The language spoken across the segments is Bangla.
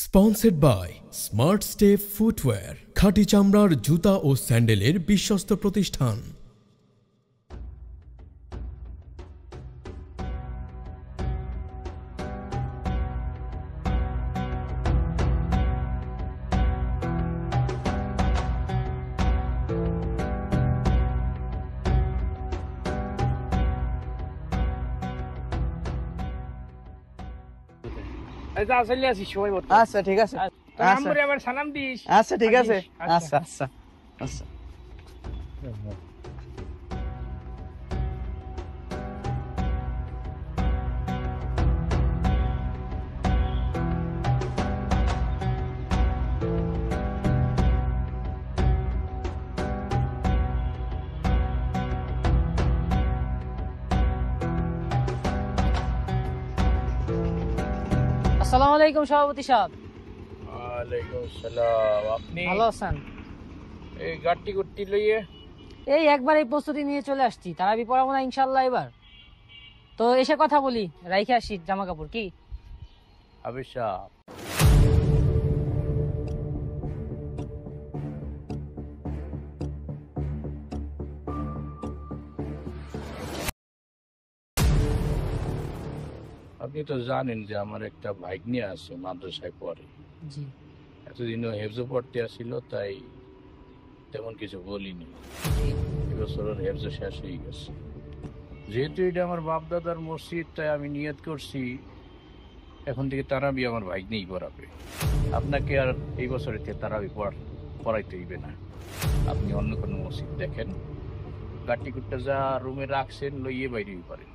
Sponsored by smart step footwear, খাঁটি চামড়ার জুতা ও স্যান্ডেলের বিশ্বস্ত প্রতিষ্ঠান। আচ্ছা ঠিক আছে, আচ্ছা ঠিক আছে, আচ্ছা আচ্ছা আচ্ছা। আসসালামু আলাইকুম সভাপতি সাহেব। ওয়ালাইকুম আসসালাম। আপনি ভালো আছেন? এই গাড়ি গুটি লইয়ে এই একবার এই প্রস্তুতি নিয়ে চলে আসছি, তারাবি পড়াবো না ইনশাল্লাহ এবার। তো এসে কথা বলি, রাইখে আসি জামা কাপড়। কি আবিশা আপনি তো জানেন যে আমার একটা ভাগ্নি আছে, মাদ্রাসায় পড়ে। জি, এতদিনও হেফজো পড়তে আসছিল, তাই তেমন কিছু বলিনি। এবছর ওর হেফজো শেষ হয়ে গেছে। যেহেতু এটা আমার বাপ দাদার মসজিদ, তাই আমি নিয়ত করছি এখন থেকে তারাবি আমার ভাগ্নেই পড়াবে। আপনাকে আর এই বছরে তারাবি পড়াইতে হইবে না। আপনি অন্য কোনো মসজিদ দেখেন, গাটি কুটটা যা রুমে রাখছেন লইয়ে বাইরেই পারেন।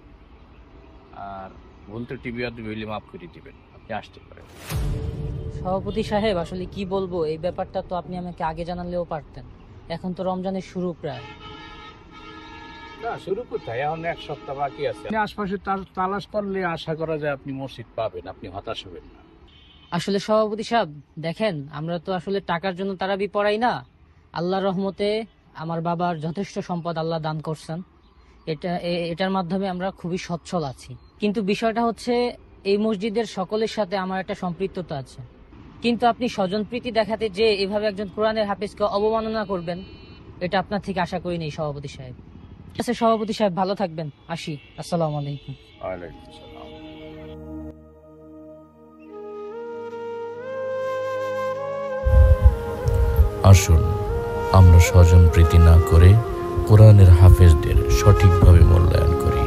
আর ভুল তো টিভি আর হইলে মাফ করে দিবেন, আপনি আসতে পারেন। সভাপতি সাহেব আসলে কি বলবো, এই ব্যাপারটা তো আপনি আমাকে আগে জানালেও পারতেন। এখন তো রমজানের শুরু প্রায়। না, শুরু কোথায়, এখন এক সপ্তাহ বাকি আছে। আশপাশে তালাশ করলে আশা করা যায় আপনি মসজিদ পাবেন, আপনি হতাশ হবেন না। আসলে সভাপতি সাহেব দেখেন, আমরা তো আসলে টাকার জন্য তারাবি পড়াই না। আল্লাহর রহমতে আমার বাবার যথেষ্ট সম্পদ আল্লাহ দান করছেন, এটার মাধ্যমে আমরা খুবই সচ্ছল আছি। কিন্তু বিষয়টা হচ্ছে এই মসজিদের সকলের সাথে আমার একটা সম্পৃক্ততা আছে। কিন্তু আপনি স্বজনপ্রীতি দেখাতে যে এভাবে একজন কোরআনের হাফেজকে অবমাননা করবেন, এটা আপনার থেকে আশা করিনি সভাপতি সাহেব। আচ্ছা সভাপতি সাহেব, ভালো থাকবেন, আসি। আসসালামু আলাইকুম। ওয়ালাইকুম আসসালাম। আসুন আমরা স্বজন প্রীতি না করে কোরআনের হাফেজদের সঠিকভাবে মূল্যায়ন করি।